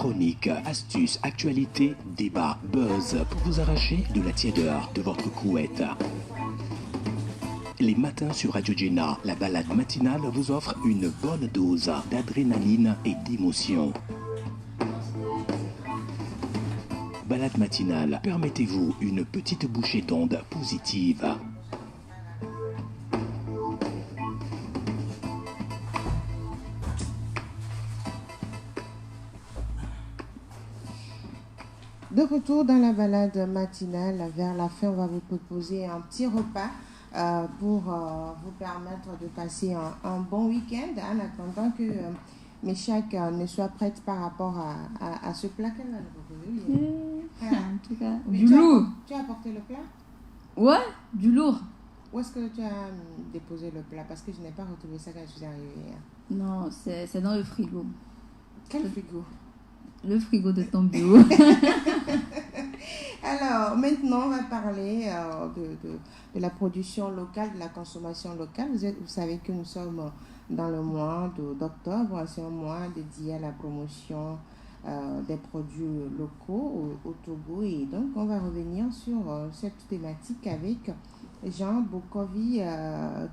Chroniques, astuces, actualités, débats, buzz pour vous arracher de la tiédeur de votre couette. Les matins sur Radio Jenna, la balade matinale vous offre une bonne dose d'adrénaline et d'émotion. Balade matinale, permettez-vous une petite bouchée d'ondes positive. De retour dans la balade matinale, vers la fin, on va vous proposer un petit repas pour vous permettre de passer un bon week-end en attendant que Méchac ne soit prête par rapport à ce plat qu'elle va nous proposer. En tout cas, Oui, du lourd. Tu as apporté le plat? Ouais, du lourd. Où est-ce que tu as déposé le plat? Parce que je n'ai pas retrouvé ça quand je suis arrivée hier. Non, c'est dans le frigo. Quel frigo? Le frigo de ton bureau. Alors, maintenant, on va parler de la production locale, de la consommation locale. Vous savez que nous sommes dans le mois d'octobre. C'est un mois dédié à la promotion des produits locaux au Togo. Et donc, on va revenir sur cette thématique avec Jean Bokovi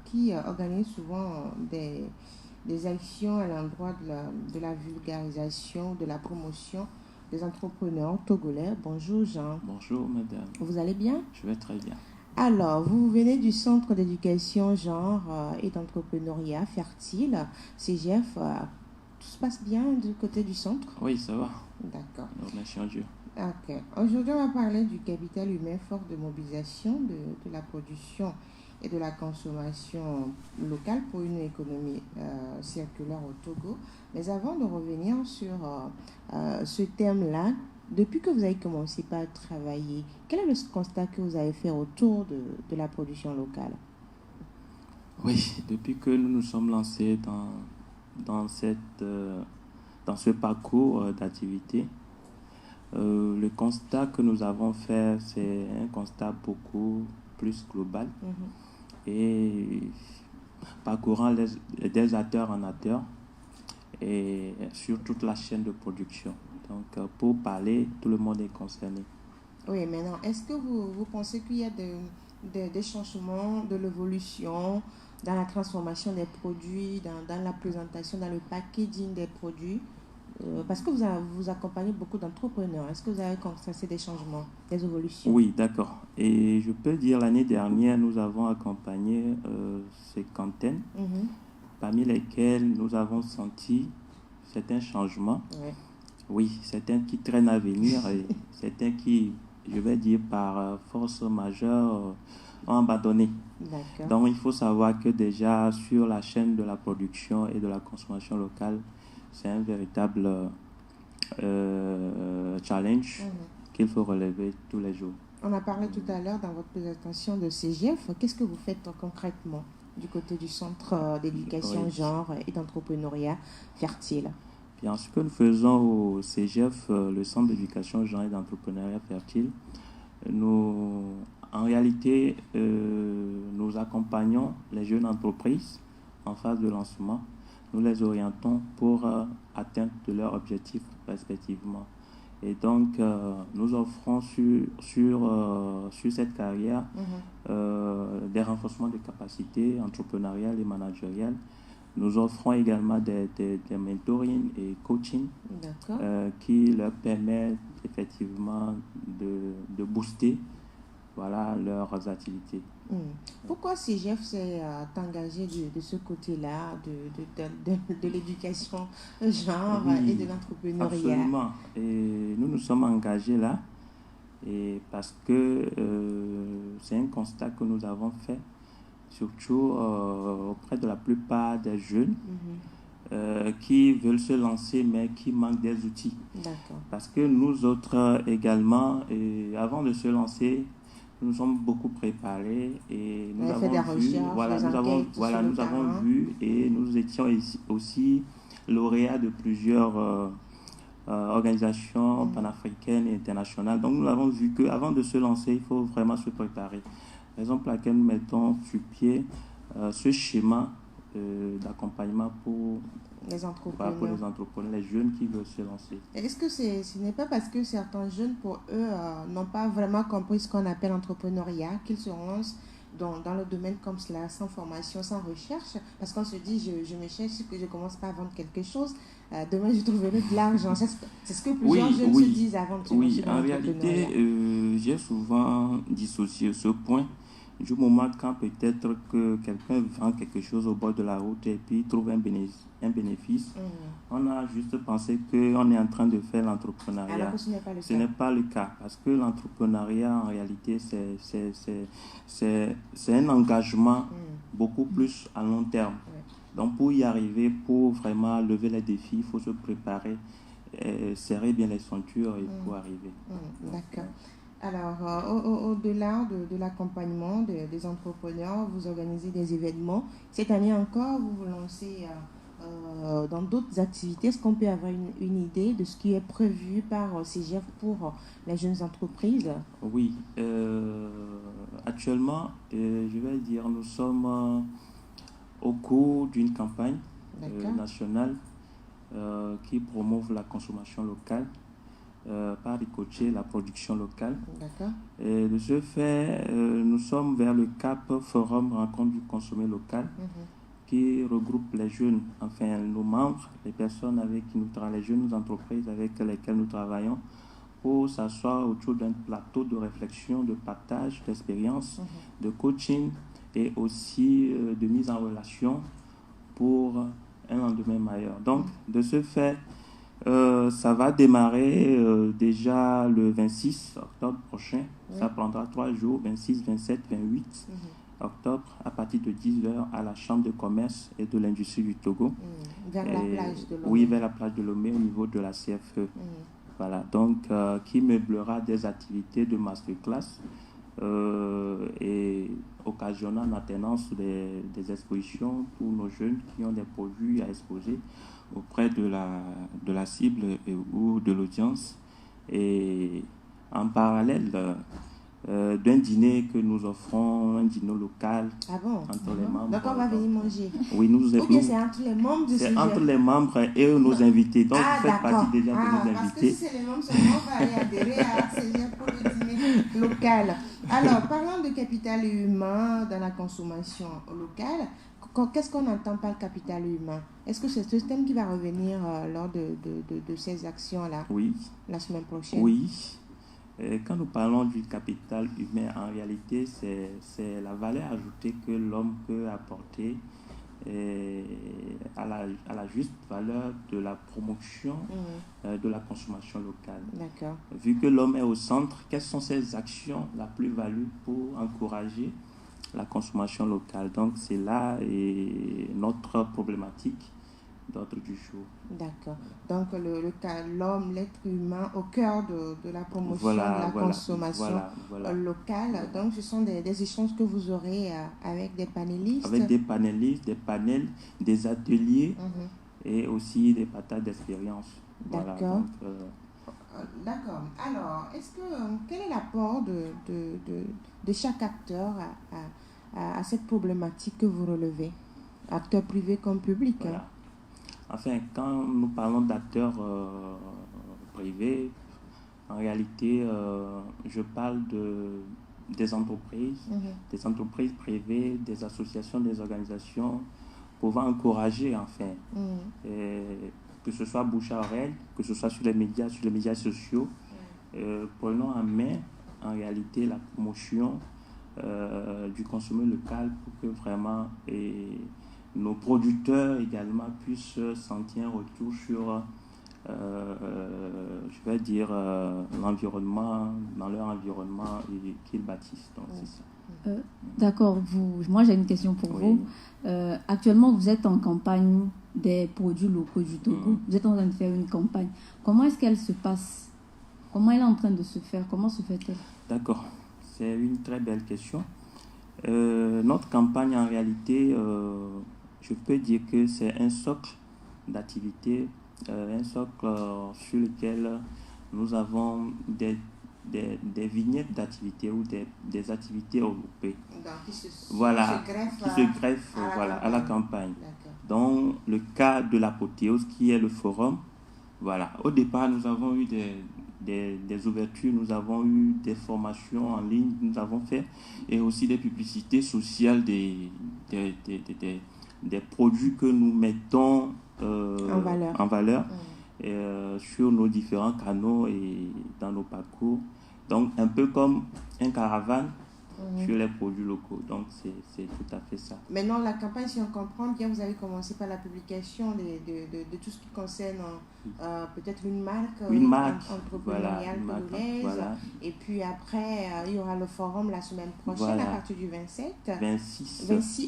qui organise souvent des actions à l'endroit de la vulgarisation, de la promotion des entrepreneurs togolais. Bonjour Jean. Bonjour madame. Vous allez bien? Je vais très bien. Alors, vous venez du Centre d'éducation genre et d'entrepreneuriat fertile, CGF. Tout se passe bien du côté du centre? Oui, ça va. D'accord. Merci à Dieu. Ok. Aujourd'hui, on va parler du capital humain fort de mobilisation de la production et de la consommation locale pour une économie circulaire au Togo. Mais avant de revenir sur ce thème-là, depuis que vous avez commencé par travailler, quel est le constat que vous avez fait autour de la production locale? Oui, depuis que nous nous sommes lancés dans ce parcours d'activité, le constat que nous avons fait, c'est un constat beaucoup plus global. Et parcourant des acteurs en acteurs et sur toute la chaîne de production. Donc, pour parler, tout le monde est concerné. Oui, maintenant, est-ce que vous pensez qu'il y a des changements, de l'évolution dans la transformation des produits, dans la présentation, dans le packaging des produits? Parce que vous accompagnez beaucoup d'entrepreneurs. Est-ce que vous avez constaté des changements, des évolutions? Oui, d'accord. Et je peux dire, l'année dernière, nous avons accompagné cinquantaine, parmi lesquels nous avons senti certains changements. Ouais. Oui, certains qui traînent à venir et certains qui, je vais dire, par force majeure, ont abandonné. D'accord. Donc, il faut savoir que déjà, sur la chaîne de la production et de la consommation locale, c'est un véritable challenge qu'il faut relever tous les jours. On a parlé tout à l'heure dans votre présentation de CGF. Qu'est-ce que vous faites concrètement du côté du Centre d'éducation genre et d'entrepreneuriat fertile? Bien, ce que nous faisons au CGF, le Centre d'éducation genre et d'entrepreneuriat fertile, en réalité, nous accompagnons les jeunes entreprises en phase de lancement. Nous les orientons pour atteindre de leurs objectifs respectivement. Et donc, nous offrons sur cette carrière des renforcements de capacités entrepreneuriales et managériales. Nous offrons également des mentoring et coaching qui leur permettent effectivement de booster leurs activités. Pourquoi CGF s'est engagé de ce côté-là, de l'éducation genre et de l'entrepreneuriat? Absolument. Et nous nous sommes engagés là parce que c'est un constat que nous avons fait, surtout auprès de la plupart des jeunes qui veulent se lancer mais qui manquent des outils. D'accord. Parce que nous autres également, avant de se lancer, nous sommes beaucoup préparés et nous avons vu, nous avons vu et nous étions aussi lauréats de plusieurs organisations panafricaines et internationales. Donc nous avons vu qu'avant de se lancer, il faut vraiment se préparer. Raison pour laquelle nous mettons sur pied ce schéma d'accompagnement pour Les les entrepreneurs, les jeunes qui veulent se lancer. Est-ce que ce n'est pas parce que certains jeunes, pour eux, n'ont pas vraiment compris ce qu'on appelle l'entrepreneuriat, qu'ils se lancent dans le domaine comme cela, sans formation, sans recherche? Parce qu'on se dit, je me cherche, que je ne commence pas à vendre quelque chose, demain je trouverai de l'argent. C'est ce que plusieurs jeunes se disent avant de se lancer dans en l'entrepreneuriat. réalité, j'ai souvent dissocié ce point du moment quand peut-être que quelqu'un vend quelque chose au bord de la route et puis trouve un bénéfice. On a juste pensé qu'on est en train de faire l'entrepreneuriat. Alors que ce n'est pas le Ce cas. n'est pas le cas, parce que l'entrepreneuriat, en réalité, c'est un engagement beaucoup plus à long terme. Ouais. Donc, pour y arriver, pour vraiment lever les défis, il faut se préparer, serrer bien les ceintures et pour arriver. D'accord. Alors, au-delà de l'accompagnement des entrepreneurs, vous organisez des événements. Cette année encore, vous vous lancez dans d'autres activités. Est-ce qu'on peut avoir une idée de ce qui est prévu par CGF pour les jeunes entreprises? Oui. Actuellement, je vais dire, nous sommes au cours d'une campagne nationale qui promouve la consommation locale. Par Ricocher, la production locale. D'accord. Et de ce fait, nous sommes vers le CAP Forum Rencontre du consommé local qui regroupe les jeunes, enfin nos membres, les personnes avec qui nous travaillons, les jeunes entreprises avec lesquelles nous travaillons, pour s'asseoir autour d'un plateau de réflexion, de partage d'expériences, de coaching et aussi de mise en relation pour un lendemain meilleur. Donc, de ce fait, ça va démarrer déjà le 26 octobre prochain. Ça prendra 3 jours, 26, 27, 28 octobre, à partir de 10h à la Chambre de commerce et de l'industrie du Togo. Vers la plage de Lomé. Oui, vers la plage de Lomé, au niveau de la CFE. Voilà, donc qui meublera des activités de masterclass et occasionnant en alternance des expositions pour nos jeunes qui ont des produits à exposer auprès de la cible ou de l'audience. Et en parallèle d'un dîner que nous offrons, un dîner local entre les membres. Donc on va venir manger. Oui, ou bien c'est entre les membres de C'est entre les membres et nos invités. Donc vous faites partie déjà de nos invités. Parce que si c'est les membres seulement, on va aller adhérer à CGF pour le dîner local. Alors, parlons de capital humain dans la consommation locale. Qu'est-ce qu'on entend par capital humain? Est-ce que c'est ce thème qui va revenir lors de ces actions-là la semaine prochaine? Oui. Quand nous parlons du capital humain, en réalité, c'est la valeur ajoutée que l'homme peut apporter à la juste valeur de la promotion de la consommation locale. D'accord. Vu que l'homme est au centre, quelles sont ses actions, la plus-value pour encourager la consommation locale? Donc, c'est là notre problématique d'ordre du jour. D'accord. Donc, l'homme, l'être humain, au cœur de la promotion de la consommation locale. Donc, ce sont des échanges que vous aurez avec des panélistes. Avec des panélistes, des panels, des ateliers et aussi des partages d'expérience. D'accord. D'accord. Alors, quel est l'apport de chaque acteur à cette problématique que vous relevez? Acteurs privés comme publics. Voilà. Enfin, quand nous parlons d'acteurs privés, en réalité, je parle des entreprises privées, des associations, des organisations pouvant encourager, enfin, que ce soit bouche à oreille, que ce soit sur les médias sociaux, prenons en main, en réalité, la promotion du consommation local pour que vraiment nos producteurs également puissent sentir un retour sur, je vais dire, l'environnement, dans leur environnement qu'ils bâtissent. Donc, c'est ça. D'accord. Moi, j'ai une question pour vous. Actuellement, vous êtes en campagne des produits locaux du Togo. Vous êtes en train de faire une campagne. Comment est-ce qu'elle se passe? Comment elle est en train de se faire? Comment se fait-elle? D'accord. C'est une très belle question. Notre campagne, en réalité, je peux dire que c'est un socle d'activités, un socle sur lequel nous avons des des vignettes d'activités ou des activités regroupées. Donc, qui se greffent à la campagne. D'accord. Dans le cas de l'apothéose, qui est le forum, voilà. Au départ, nous avons eu des ouvertures, nous avons eu des formations en ligne, nous avons fait, et aussi des publicités sociales des produits que nous mettons en valeur sur nos différents canaux et dans nos parcours. Donc, un peu comme un caravane sur les produits locaux. Donc, c'est tout à fait ça. Maintenant, la campagne, si on comprend bien, vous avez commencé par la publication de tout ce qui concerne peut-être une marque entrepreneuriale congolaise. Voilà. Et puis après, il y aura le forum la semaine prochaine à partir du 26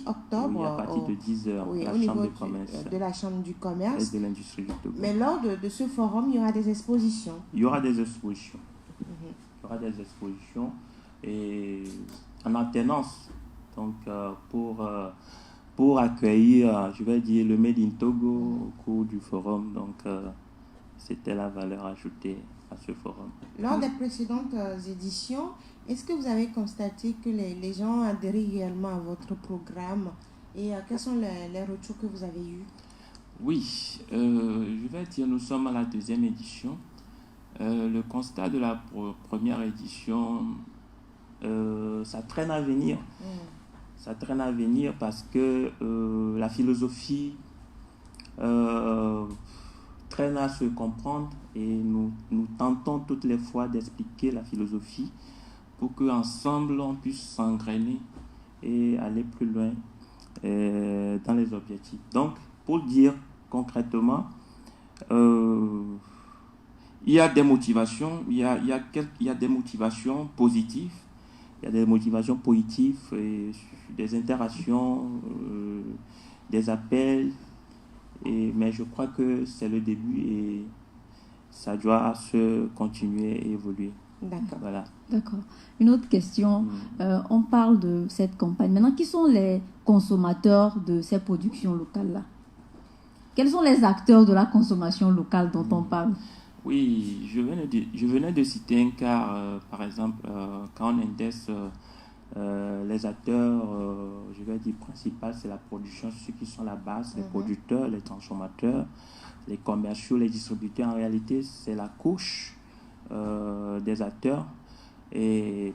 octobre. Oui, à partir de 10h, la Chambre de commerce. De la Chambre du commerce. Et de l'industrie du Togo. Mais lors de ce forum, il y aura des expositions. Il y aura des expositions. Il y aura des expositions. Et en alternance, donc pour accueillir, je vais dire, le Made in Togo au cours du forum. Donc, c'était la valeur ajoutée à ce forum. Lors des précédentes éditions, est-ce que vous avez constaté que les gens adhèrent réellement à votre programme et quels sont les retours que vous avez eus? Oui, je vais dire, nous sommes à la deuxième édition. Le constat de la première édition, ça traîne à venir. Ça traîne à venir parce que la philosophie traîne à se comprendre et nous tentons toutes les fois d'expliquer la philosophie pour qu'ensemble on puisse s'engrainer et aller plus loin dans les objectifs. Donc, pour dire concrètement, il y a des motivations, il y a des motivations positives, il y a des motivations positives, et des interactions, des appels, mais je crois que c'est le début et ça doit se continuer et évoluer. D'accord. Voilà. D'accord. Une autre question, on parle de cette campagne. Maintenant, qui sont les consommateurs de ces productions locales-là? Quels sont les acteurs de la consommation locale dont on parle? Oui, je venais de citer un cas, par exemple, quand on indexe les acteurs, je vais dire principaux, c'est la production, ceux qui sont la base, les producteurs, les transformateurs, les commerciaux, les distributeurs. En réalité, c'est la couche des acteurs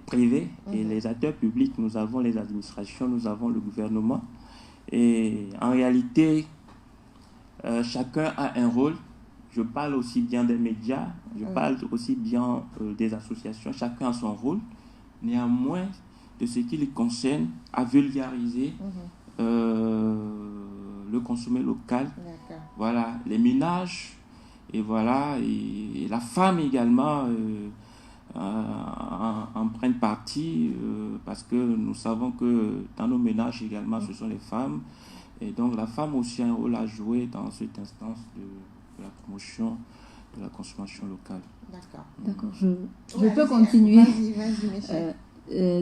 privés et les acteurs publics. Nous avons les administrations, nous avons le gouvernement. Et en réalité, chacun a un rôle. Je parle aussi bien des médias, je parle aussi bien des associations, chacun a son rôle. Néanmoins, de ce qui les concerne, à vulgariser le consommé local. Voilà, les ménages, et voilà, et la femme également en prennent partie, parce que nous savons que dans nos ménages également, ce sont les femmes. Et donc la femme aussi a un rôle à jouer dans cette instance de la promotion de la consommation locale. D'accord. Je peux continuer. Vas-y, Michel.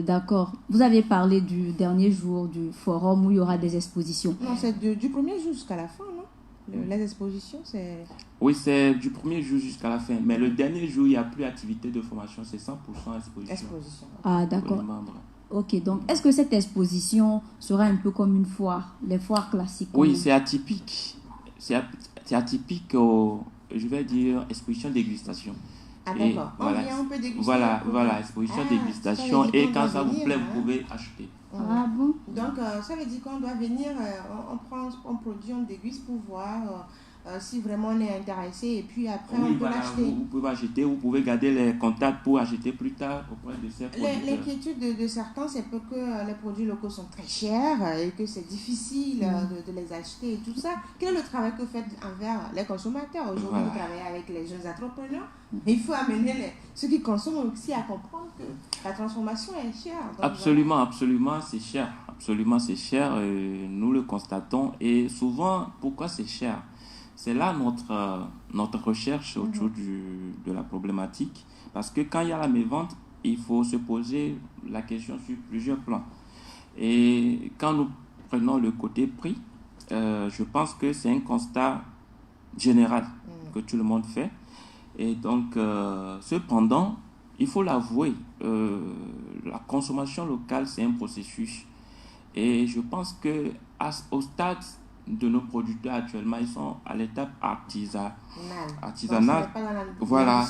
D'accord. Vous avez parlé du dernier jour du forum où il y aura des expositions. Non, c'est du premier jour jusqu'à la fin, non? Les expositions, c'est... Oui, c'est du premier jour jusqu'à la fin. Mais le dernier jour, il n'y a plus d'activité de formation, c'est 100% exposition. Ah, d'accord. Ok, donc est-ce que cette exposition sera un peu comme une foire, les foires classiques? Oui, c'est atypique. C'est atypique, je vais dire, exposition dégustation. Ah, d'accord. On peut déguster. Voilà, exposition dégustation. Et quand ça vous plaît, vous pouvez acheter. Ah bon? Donc, ça veut dire qu'on doit venir, on produit, on déguste pour voir si vraiment on est intéressé. Et puis après, on peut l'acheter. Vous pouvez acheter, vous pouvez garder les contacts pour acheter plus tard auprès de ces producteurs. L'inquiétude de certains, c'est que les produits locaux sont très chers et que c'est difficile de les acheter et tout ça. Quel est le travail que vous faites envers les consommateurs? Aujourd'hui, vous travaillez avec les jeunes entrepreneurs. Mais il faut amener ceux qui consomment aussi à comprendre que la transformation est chère. Donc, absolument, c'est cher. Absolument, c'est cher. Nous le constatons. Et souvent, pourquoi c'est cher? C'est là notre recherche autour de la problématique. Parce que quand il y a la mévente, il faut se poser la question sur plusieurs plans. Et quand nous prenons le côté prix, je pense que c'est un constat général que tout le monde fait. Et donc, cependant, il faut l'avouer, la consommation locale, c'est un processus. Et je pense qu'au stade de nos producteurs actuellement, ils sont à l'étape artisanale. Voilà,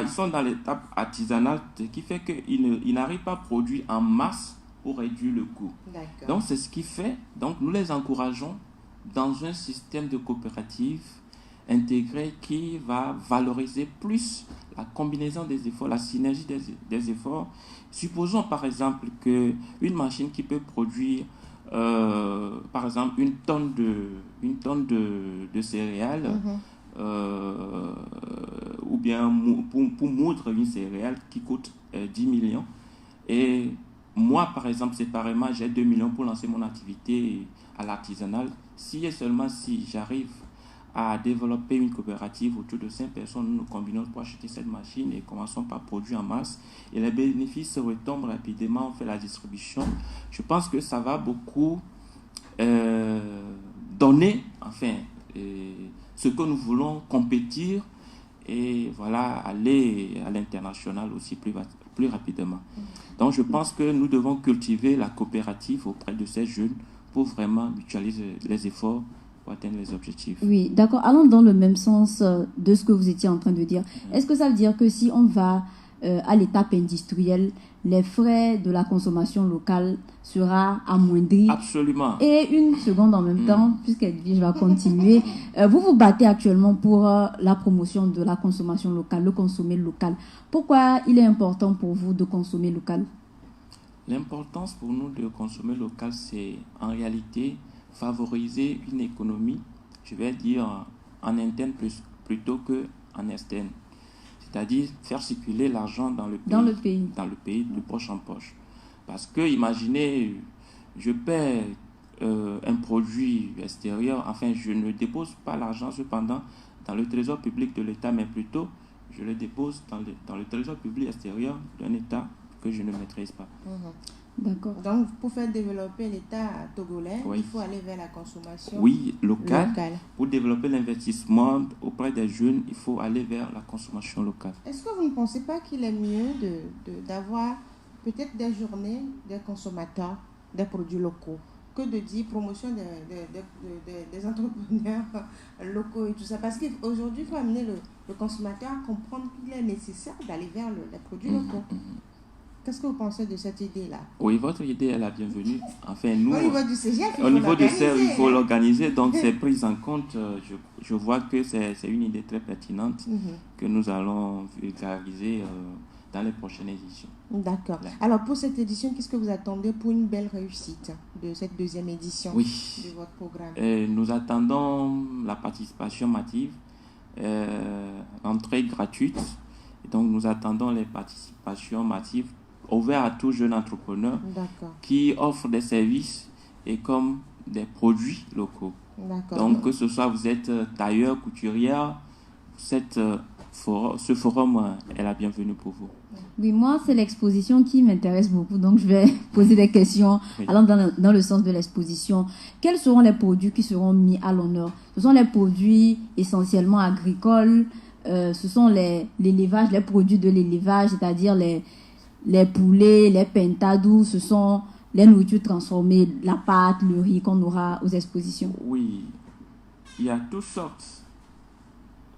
ils sont dans l'étape artisanale, ce qui fait qu'ils n'arrivent pas à produire en masse pour réduire le coût. D'accord. Donc, c'est ce qui fait, donc nous les encourageons dans un système de coopérative intégré qui va valoriser plus la combinaison des efforts, la synergie des efforts. Supposons par exemple qu'une machine qui peut produire par exemple une tonne de céréales, ou bien pour moudre une céréale qui coûte 10 millions, et moi par exemple séparément j'ai 2 millions pour lancer mon activité à l'artisanal. Si et seulement si j'arrive à développer une coopérative autour de 5 personnes, nous nous combinons pour acheter cette machine et commençons par produire en masse. Et les bénéfices retombent rapidement, on fait la distribution. Je pense que ça va beaucoup donner, enfin, ce que nous voulons compétir et voilà, aller à l'international aussi plus rapidement. Donc je pense que nous devons cultiver la coopérative auprès de ces jeunes pour vraiment mutualiser les efforts pour atteindre les objectifs. Oui, d'accord. Allons dans le même sens de ce que vous étiez en train de dire. Est-ce que ça veut dire que si on va à l'étape industrielle, les frais de la consommation locale sera amoindri? Absolument. Et une seconde en même temps, puisqu'Edwige va continuer. Vous vous battez actuellement pour la promotion de la consommation locale, le consommer local. Pourquoi il est important pour vous de consommer local? L'importance pour nous de consommer local, c'est en réalité favoriser une économie, je vais dire en interne plutôt qu'en externe. C'est-à-dire faire circuler l'argent dans le pays, de poche en poche. Parce que, imaginez, je paie un produit extérieur, enfin, je ne dépose pas l'argent cependant dans le trésor public de l'État, mais plutôt, je le dépose dans le trésor public extérieur d'un État que je ne maîtrise pas. D'accord. Donc, pour faire développer l'État togolais, il faut aller vers la consommation locale. Pour développer l'investissement auprès des jeunes, il faut aller vers la consommation locale. Est-ce que vous ne pensez pas qu'il est mieux d'avoir peut-être des journées des consommateurs des produits locaux que de dire promotion des entrepreneurs locaux et tout ça? Parce qu'aujourd'hui, il faut amener le consommateur à comprendre qu'il est nécessaire d'aller vers les produits locaux. Qu'est-ce que vous pensez de cette idée-là? Oui, votre idée est la bienvenue. Enfin, nous, au niveau du CGF, il faut l'organiser. Donc, c'est pris en compte. Je vois que c'est une idée très pertinente que nous allons vulgariser dans les prochaines éditions. D'accord. Alors, pour cette édition, qu'est-ce que vous attendez pour une belle réussite de cette deuxième édition de votre programme? Nous attendons la participation massive, l'entrée gratuite. Donc, nous attendons les participations massives ouvertes à tout jeune entrepreneur qui offre des services et comme des produits locaux. Donc, que ce soit vous êtes tailleur, couturière, ce forum est la bienvenue pour vous. Oui, moi, c'est l'exposition qui m'intéresse beaucoup, donc je vais poser des questions allant dans le sens de l'exposition. Quels seront les produits qui seront mis à l'honneur? Ce sont les produits essentiellement agricoles, ce sont l'élevage, les produits de l'élevage, c'est-à-dire les poulets, les pintadous, ce sont les nourritures transformées, la pâte, le riz qu'on aura aux expositions. Oui, il y a toutes sortes.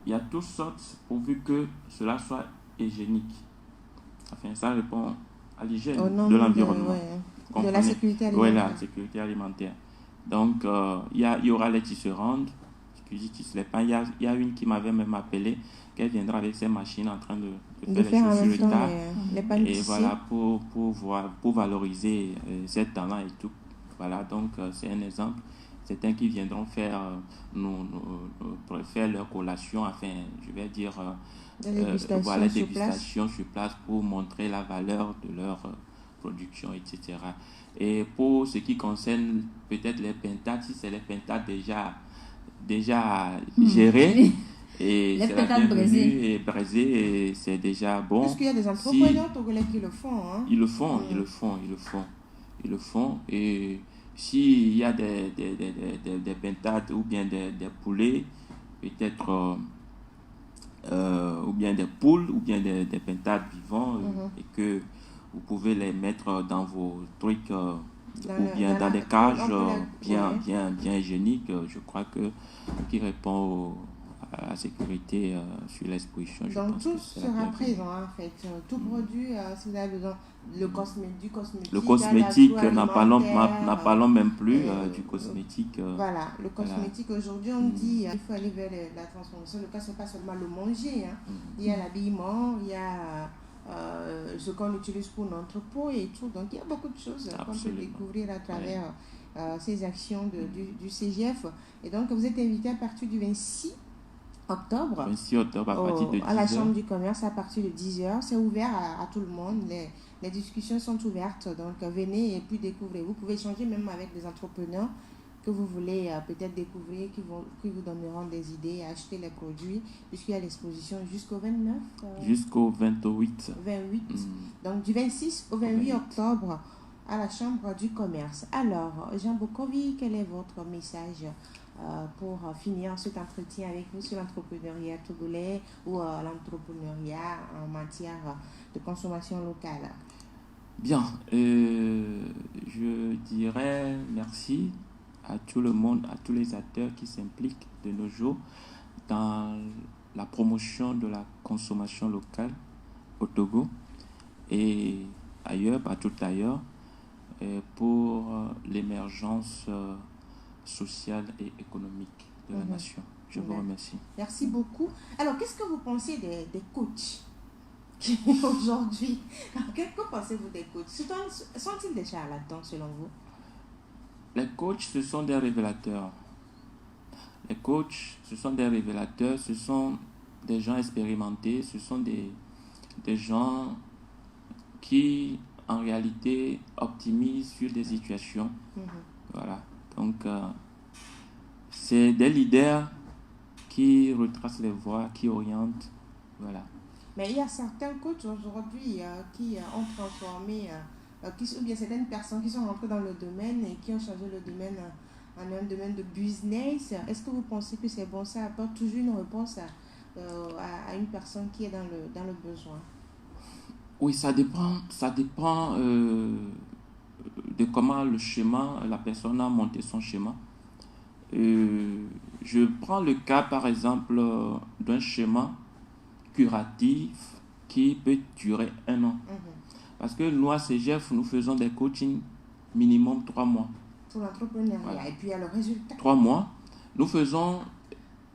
Il y a toutes sortes pourvu que cela soit hygiénique. Enfin, ça répond à l'hygiène de l'environnement. De la sécurité alimentaire. Oui, la sécurité alimentaire. Donc, il y aura les tisserandes. Il y a une qui m'avait même appelé, qu'elle viendra avec ses machines en train de faire les chaussures et voilà, pour valoriser cette talent et tout. Voilà, donc c'est un exemple. Certains qui viendront faire leur collation, enfin, je vais dire, dégustation sur place pour montrer la valeur de leur production, etc. Et pour ce qui concerne peut-être les pintades, si c'est les pintades déjà gérées, et les c'est la bienvenue et braisées, et c'est déjà bon. Parce qu'il y a des entrepreneurs togolais qui le font. Hein? Ils le font. Et s'il y a des pintades ou bien des poulets, peut-être ou bien des poules, ou bien des pentades vivants, et que vous pouvez les mettre dans vos trucs, ou bien dans des cages bien hygiéniques, je crois que qui répond à la sécurité sur l'exposition. Donc tout sera présent en fait. Tout produit, si vous avez besoin, du cosmétique. Le cosmétique, n'en parlons même plus du cosmétique. Voilà, le cosmétique aujourd'hui on dit il faut aller vers la transformation. Le cas, c'est pas seulement le manger. Il y a l'habillement, il y a ce qu'on utilise pour l'entrepôt et tout. Donc il y a beaucoup de choses qu'on peut découvrir à travers ces actions du CGF. Et donc vous êtes invité à partir du 26 octobre. 26 octobre à partir de 10h. À la Chambre du commerce à partir de 10h. C'est ouvert à tout le monde. Les discussions sont ouvertes. Donc venez et puis découvrez. Vous pouvez échanger même avec des entrepreneurs que vous voulez peut-être découvrir, qui vous donneront des idées, acheter les produits, puisqu'il y a l'exposition jusqu'au 29. Jusqu'au 28. 28. Donc du 26 au 28 octobre à la Chambre du commerce. Alors, Jean Bokovi, quel est votre message pour finir cet entretien avec vous sur l'entrepreneuriat togolais ou l'entrepreneuriat en matière de consommation locale? Bien, je dirais merci à tout le monde, à tous les acteurs qui s'impliquent de nos jours dans la promotion de la consommation locale au Togo et ailleurs, partout ailleurs, pour l'émergence sociale et économique de la nation. Je vous remercie. Merci beaucoup. Alors, qu'est-ce que vous pensez des coachs aujourd'hui? Que pensez-vous des coachs? Sont-ils des charlatans selon vous? Les coachs, ce sont des révélateurs. Les coachs, ce sont des révélateurs, ce sont des gens expérimentés, ce sont des gens qui, en réalité, optimisent sur des situations. Voilà. Donc, c'est des leaders qui retracent les voies, qui orientent. Voilà. Mais il y a certains coachs aujourd'hui qui ont transformé, ou bien certaines personnes qui sont rentrées dans le domaine et qui ont changé le domaine en un domaine de business. Est-ce que vous pensez que c'est bon? Ça apporte toujours une réponse à une personne qui est dans le besoin? Oui, ça dépend de comment la personne a monté son schéma. Je prends le cas, par exemple, d'un schéma curatif qui peut durer 1 an. Parce que nous, à CGF, nous faisons des coachings minimum 3 mois. Pour l'entrepreneuriat. Voilà. Et puis, il y a le résultat. 3 mois. Nous faisons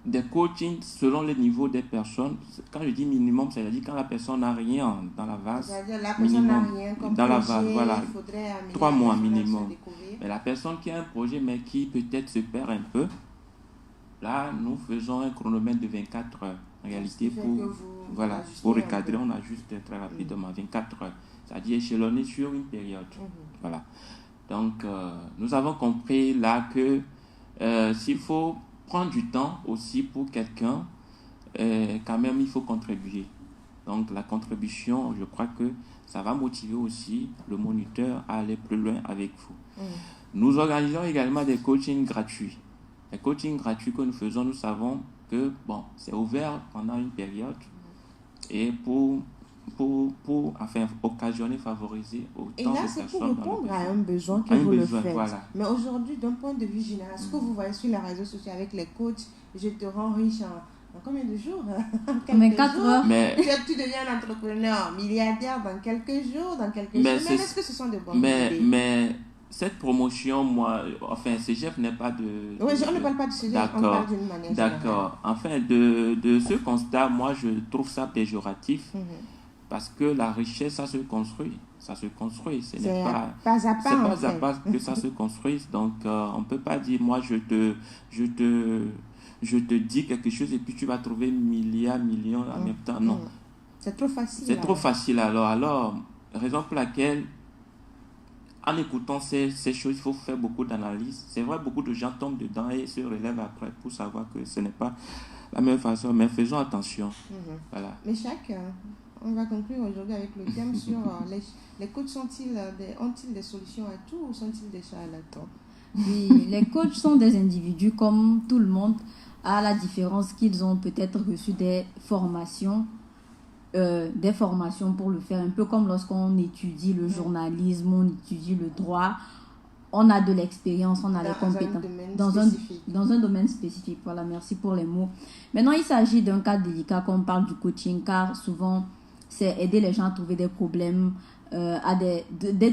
des coachings selon le niveau des personnes. Quand je dis minimum, c'est-à-dire quand la personne n'a rien dans la vase. C'est-à-dire la personne n'a rien comme dans projet, la vase, voilà. Il faudrait 3 mois minimum. Mais la personne qui a un projet, mais qui peut-être se perd un peu, là, nous faisons un chronomètre de 24 heures. En réalité, pour recadrer, on ajuste très rapidement, 24 heures. C'est-à-dire échelonné sur une période. Voilà. Donc, nous avons compris là que s'il faut prendre du temps aussi pour quelqu'un, quand même, il faut contribuer. Donc, la contribution, je crois que ça va motiver aussi le moniteur à aller plus loin avec vous. Nous organisons également des coachings gratuits. Les coachings gratuits que nous faisons, nous savons que c'est ouvert pendant une période et pour occasionner, favoriser autant de personnes. Et là, c'est pour répondre à un besoin que vous le faites. Voilà. Mais aujourd'hui, d'un point de vue général, ce que vous voyez sur les réseaux sociaux avec les coachs, je te rends riche en combien de jours? En 24 heures. Mais tu deviens un entrepreneur milliardaire dans quelques jours, dans quelques semaines. Est-ce que ce sont de bonnes idées? Mais cette promotion, CGF n'est pas de... Oui, on ne parle pas de CGF, on parle d'une manière générale. D'accord. Enfin, de ce constat, moi, je trouve ça péjoratif. Parce que la richesse, ça se construit. Ça se construit. Ce n'est pas à pas que ça se construise. Donc, on ne peut pas dire, moi, je te dis quelque chose et puis tu vas trouver milliards, millions en même temps. Non. C'est trop facile. C'est trop facile alors. Alors, raison pour laquelle, en écoutant ces choses, il faut faire beaucoup d'analyses. C'est vrai, beaucoup de gens tombent dedans et se relèvent après pour savoir que ce n'est pas la même façon. Mais faisons attention. Voilà. Mais on va conclure aujourd'hui avec le thème sur les coachs ont-ils des solutions à tout ou sont-ils des charlatans? Oui, les coachs sont des individus comme tout le monde. à la différence qu'ils ont peut-être reçu des formations pour le faire, un peu comme lorsqu'on étudie le journalisme, on étudie le droit, on a de l'expérience, on a les compétences dans un domaine spécifique. Voilà, merci pour les mots. Maintenant, il s'agit d'un cas délicat quand on parle du coaching, car souvent, c'est aider les gens à trouver des problèmes,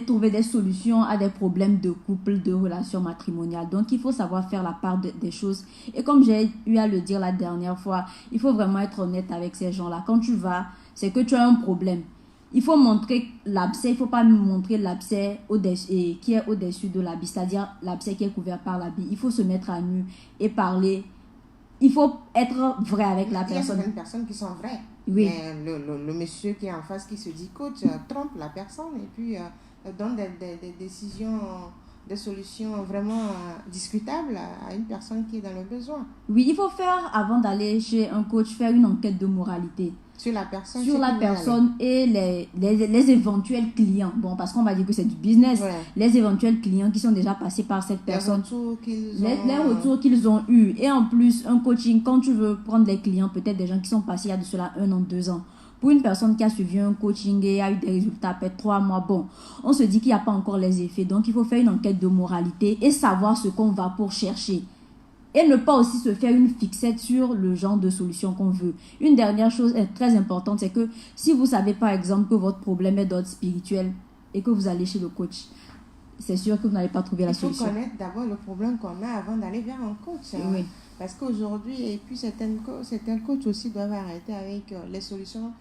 trouver des solutions à des problèmes de couple, de relations matrimoniales. Donc, il faut savoir faire la part des choses. Et comme j'ai eu à le dire la dernière fois, il faut vraiment être honnête avec ces gens-là. Quand tu vas, c'est que tu as un problème. Il faut montrer l'abcès, il ne faut pas montrer l'abcès qui est au-dessus de l'habit, c'est-à-dire l'abcès qui est couvert par l'habit. Il faut se mettre à nu et parler. Il faut être vrai avec la personne. Il y a certaines personnes qui sont vraies. Oui. Mais le monsieur qui est en face, qui se dit coach, trompe la personne et puis donne des décisions, des solutions vraiment discutables à une personne qui est dans le besoin. Oui, il faut faire, avant d'aller chez un coach, faire une enquête de moralité. Sur la personne. Sur la personne et les éventuels clients. Bon, parce qu'on va dire que c'est du business. Ouais. Les éventuels clients qui sont déjà passés par cette personne. Les retours qu'ils ont eus. Et en plus, un coaching, quand tu veux prendre les clients, peut-être des gens qui sont passés il y a de cela 1 an, 2 ans. Pour une personne qui a suivi un coaching et a eu des résultats après 3 mois, bon, on se dit qu'il n'y a pas encore les effets. Donc, il faut faire une enquête de moralité et savoir ce qu'on va pour chercher. Et ne pas aussi se faire une fixette sur le genre de solution qu'on veut. Une dernière chose très importante, c'est que si vous savez par exemple que votre problème est d'ordre spirituel et que vous allez chez le coach, c'est sûr que vous n'allez pas trouver la solution. Il faut connaître d'abord le problème qu'on a avant d'aller vers un coach. Hein. Oui. Parce qu'aujourd'hui, et puis certains coachs aussi doivent arrêter avec les solutions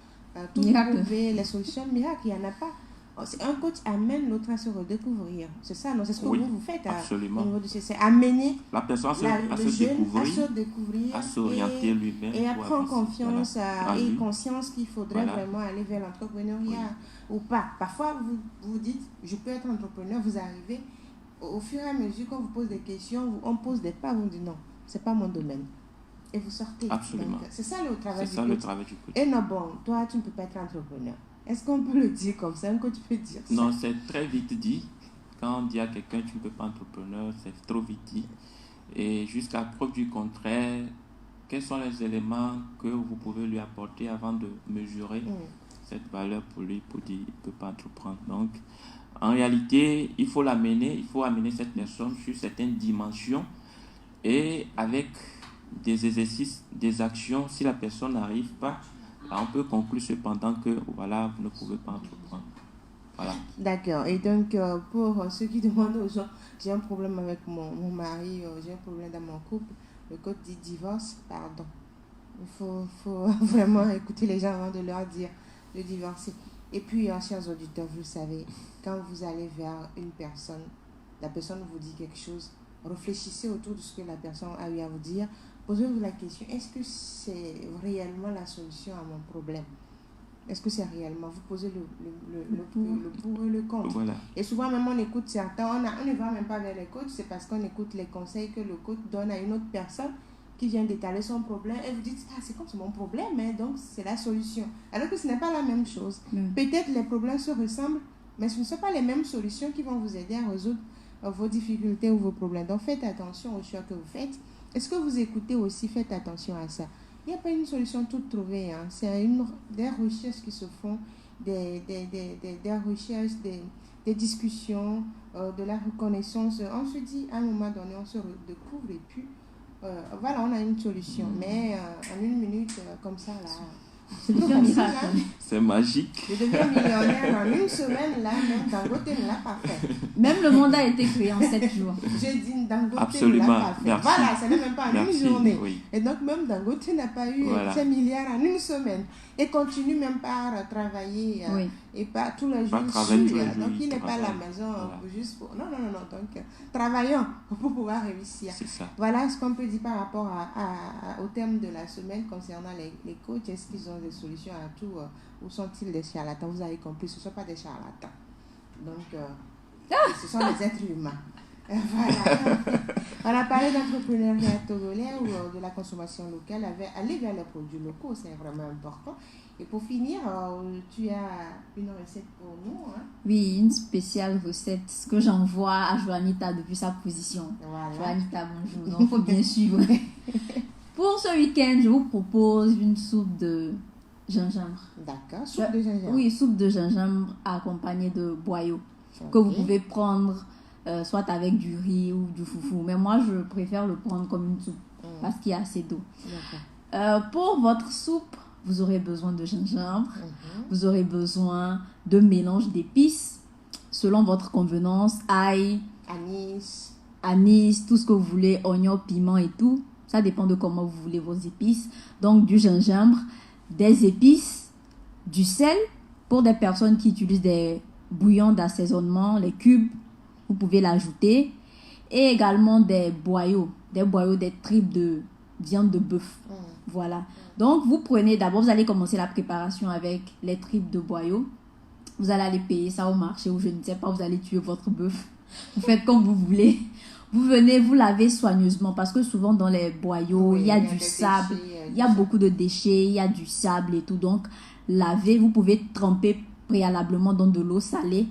tout trouver, les solutions miracles. Il n'y en a pas. Un coach amène l'autre à se redécouvrir. C'est ça, non? C'est ce que vous faites. Absolument. C'est amener la personne à se découvrir, à s'orienter lui-même. Et à prendre confiance et conscience qu'il faudrait vraiment aller vers l'entrepreneuriat ou pas. Parfois, vous dites, je peux être entrepreneur, vous arrivez, au fur et à mesure qu'on vous pose des questions, on pose des pas, vous dites non, c'est pas mon domaine. Et vous sortez. Absolument. Donc, c'est ça le travail du coach. Et non, bon, toi, tu ne peux pas être entrepreneur. Est-ce qu'on peut le dire comme ça? Un coach peut dire ça? Non, c'est très vite dit. Quand on dit à quelqu'un tu ne peux pas être entrepreneur, c'est trop vite dit. Et jusqu'à preuve du contraire, quels sont les éléments que vous pouvez lui apporter avant de mesurer cette valeur pour lui, pour dire qu'il ne peut pas entreprendre. Donc, en réalité, il faut amener cette personne sur certaines dimensions et avec des exercices, des actions, si la personne n'arrive pas, on peut conclure cependant que voilà, vous ne pouvez pas entreprendre. Voilà. D'accord. Et donc, pour ceux qui demandent aux gens, j'ai un problème avec mon mari, j'ai un problème dans mon couple, le code dit divorce, pardon. Il faut vraiment écouter les gens avant de leur dire de divorcer. Et puis, chers auditeurs, vous le savez, quand vous allez vers une personne, la personne vous dit quelque chose, réfléchissez autour de ce que la personne a eu à vous dire. Posez-vous la question, est-ce que c'est réellement la solution à mon problème? Est-ce que c'est réellement? Vous posez le pour et le contre. Voilà. Et souvent, même on écoute certains, on ne va même pas vers les coachs, c'est parce qu'on écoute les conseils que le coach donne à une autre personne qui vient d'étaler son problème et vous dites, c'est comme c'est mon problème, hein, donc c'est la solution. Alors que ce n'est pas la même chose. Peut-être les problèmes se ressemblent, mais ce ne sont pas les mêmes solutions qui vont vous aider à résoudre vos difficultés ou vos problèmes. Donc faites attention aux choix que vous faites. Est-ce que vous écoutez aussi? Faites attention à ça. Il n'y a pas une solution toute trouvée. Hein. C'est des recherches qui se font, des recherches, des discussions, de la reconnaissance. On se dit, à un moment donné, on se redécouvre et puis, voilà, on a une solution. Mais en 1 minute, comme ça, là... C'est magique. Je deviens millionnaire en 1 semaine, là, même Dangote ne l'a pas fait. Même le monde a été créé en 7 jours. J'ai dit Dangote ne l'a pas fait. Merci. Voilà, ça n'est même pas en 1 journée. Oui. Et donc, même Dangote n'a pas eu 5 milliards en 1 semaine. Et continue même par travailler et pas tous les jours. Donc, il n'est pas à la maison juste pour... Non. Donc, travaillons pour pouvoir réussir. C'est ça. Voilà ce qu'on peut dire par rapport au thème de la semaine concernant les coachs. Est-ce qu'ils ont des solutions à tout ou sont-ils des charlatans? Vous avez compris, ce ne sont pas des charlatans. Donc, ce sont des êtres humains. Voilà. On a parlé d'entrepreneuriat togolais ou de la consommation locale. Aller vers les produits locaux, c'est vraiment important. Et pour finir, tu as une recette pour nous, hein? Oui, une spéciale recette que j'envoie à Joanita depuis sa position. Voilà. Joanita, bonjour. Donc, il faut bien suivre. Pour ce week-end, je vous propose une soupe de gingembre. D'accord, soupe de gingembre. Oui, soupe de gingembre accompagnée de boyau. Que vous pouvez prendre soit avec du riz ou du foufou. Mais moi, je préfère le prendre comme une soupe parce qu'il y a assez d'eau. Pour votre soupe, vous aurez besoin de gingembre. Vous aurez besoin de mélange d'épices selon votre convenance. Ail, anis, tout ce que vous voulez, oignons, piment et tout. Ça dépend de comment vous voulez vos épices. Donc, du gingembre, des épices, du sel. Pour des personnes qui utilisent des bouillons d'assaisonnement, les cubes, vous pouvez l'ajouter. Et également des boyaux, des tripes de viande de bœuf. Voilà. Donc, vous prenez d'abord, vous allez commencer la préparation avec les tripes de boyaux. Vous allez aller payer ça au marché ou je ne sais pas, vous allez tuer votre bœuf. Vous faites comme vous voulez. Vous venez, vous lavez soigneusement parce que souvent dans les boyaux, il y a du sable, il y a beaucoup de déchets, il y a du sable et tout. Donc, lavez, vous pouvez tremper préalablement dans de l'eau salée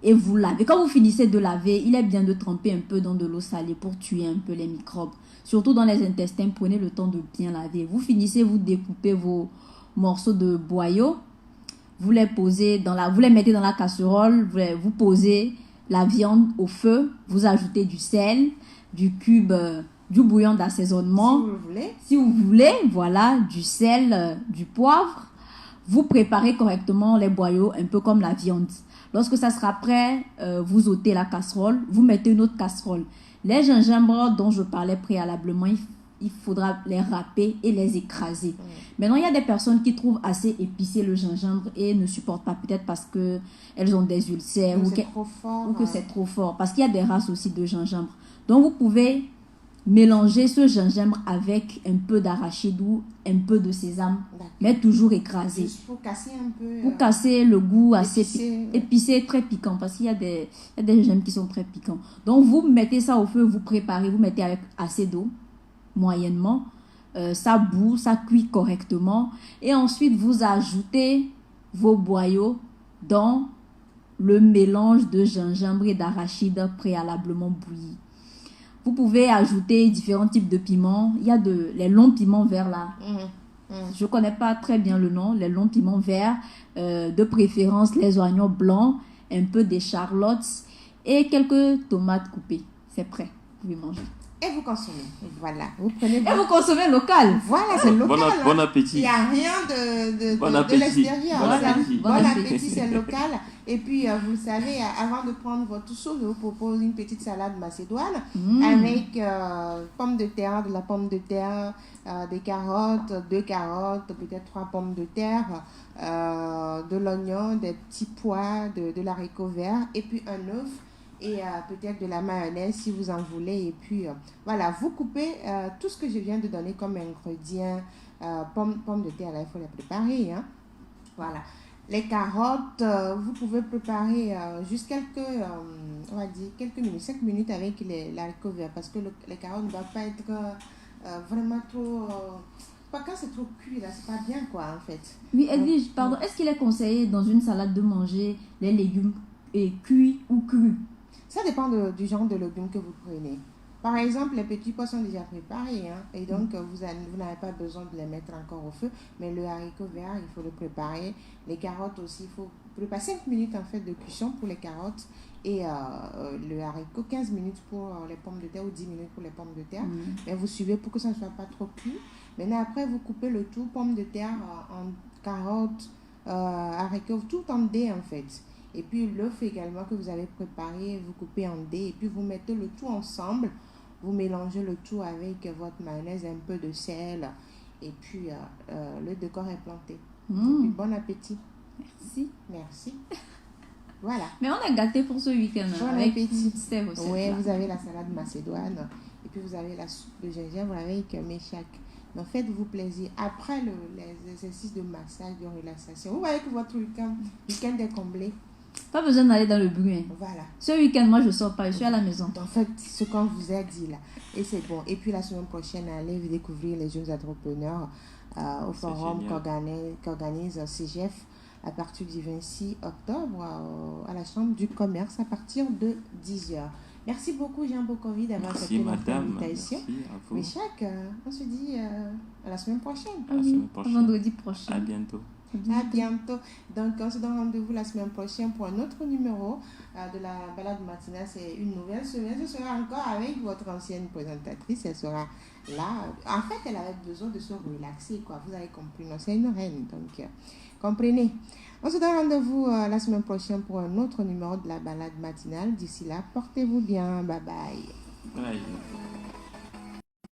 et vous lavez. Quand vous finissez de laver, il est bien de tremper un peu dans de l'eau salée pour tuer un peu les microbes. Surtout dans les intestins, prenez le temps de bien laver. Vous finissez, vous découpez vos morceaux de boyaux, vous les posez vous les mettez dans la casserole, vous posez la viande au feu, vous ajoutez du sel, du cube, du bouillon d'assaisonnement. Si vous voulez, voilà, du sel, du poivre. Vous préparez correctement les boyaux, un peu comme la viande. Lorsque ça sera prêt, vous ôtez la casserole, vous mettez une autre casserole. Les gingembres dont je parlais préalablement, il faudra les râper et les écraser. Maintenant, il y a des personnes qui trouvent assez épicé le gingembre et ne supportent pas, peut-être parce qu'elles ont des ulcères ou que c'est trop fort. Parce qu'il y a des races aussi de gingembre. Donc, vous pouvez mélanger ce gingembre avec un peu d'arachide ou un peu de sésame, mais toujours écrasé. Juste pour casser un peu. Pour casser le goût assez épicé, très piquant, parce qu'il y a des gingembre qui sont très piquants. Donc, vous mettez ça au feu, vous préparez, vous mettez avec assez d'eau, moyennement. Ça bout, ça cuit correctement. Et ensuite, vous ajoutez vos boyaux dans le mélange de gingembre et d'arachide préalablement bouilli. Vous pouvez ajouter différents types de piments. Il y a les longs piments verts là. Je ne connais pas très bien le nom. Les longs piments verts, de préférence les oignons blancs, un peu d'échalotes et quelques tomates coupées. C'est prêt. Vous pouvez manger. Et vous consommez. Voilà. Vous prenez et vous consommez local. Voilà, c'est local. Bon appétit. Il n'y a rien de l'extérieur. Bon appétit, c'est local. Et puis, vous le savez, avant de prendre votre sauce, je vous propose une petite salade macédoine avec pommes de terre, de la pomme de terre, des carottes, 2 carottes, peut-être 3 pommes de terre, de l'oignon, des petits pois, de l'haricot vert et puis un œuf. Et peut-être de la mayonnaise si vous en voulez. Et puis, voilà, vous coupez tout ce que je viens de donner comme ingrédient. Pommes de terre, là, il faut les préparer. Hein. Voilà. Les carottes, vous pouvez préparer juste quelques minutes, 5 minutes avec l'haricot vert. Parce que les carottes ne doivent pas être vraiment trop... quand c'est trop cuit, là, c'est pas bien, quoi, en fait. Oui, Edwige, pardon, est-ce qu'il est conseillé dans une salade de manger les légumes cuits ou crus? Ça dépend du genre de légumes que vous prenez. Par exemple, les petits pois sont déjà préparés. Hein, et donc, vous n'avez pas besoin de les mettre encore au feu. Mais le haricot vert, il faut le préparer. Les carottes aussi, il faut préparer 5 minutes en fait de cuisson pour les carottes. Et le haricot, 15 minutes pour les pommes de terre ou 10 minutes pour les pommes de terre. Mais vous suivez pour que ça ne soit pas trop cuit. Maintenant, après, vous coupez le tout, pommes de terre en carottes, haricots, tout en dés en fait. Et puis l'œuf également que vous avez préparé, vous coupez en dés et puis vous mettez le tout ensemble. Vous mélangez le tout avec votre mayonnaise, un peu de sel et puis le décor est planté. Et puis, bon appétit. Merci. Voilà. Mais on est gâtés pour ce week-end. Bon appétit. Oui, vous avez la salade macédoine et puis vous avez la soupe de gingembre avec méchac. Donc faites-vous plaisir. Après les exercices de massage, de relaxation, vous voyez que votre week-end est comblé. Pas besoin d'aller dans le bruit. Voilà. Ce week-end, moi, je ne sors pas. Je suis à la maison. En fait, ce qu'on vous a dit là. Et c'est bon. Et puis la semaine prochaine, allez découvrir les jeunes entrepreneurs au forum qu'organise CGF à partir du 26 octobre à la Chambre du commerce à partir de 10h. Merci beaucoup, Jean Bokovi, d'avoir accepté notre invitation. Merci à vous. Mais Jacques, on se dit à la semaine prochaine. À la semaine prochaine. Vendredi prochain. À bientôt. À bientôt. Donc, on se donne rendez-vous la semaine prochaine pour un autre numéro de la balade matinale. C'est une nouvelle semaine. Ce sera encore avec votre ancienne présentatrice. Elle sera là. En fait, elle avait besoin de se relaxer, quoi. Vous avez compris. Non, c'est une reine. Donc, comprenez. On se donne rendez-vous la semaine prochaine pour un autre numéro de la balade matinale. D'ici là, portez-vous bien. Bye bye. Bye.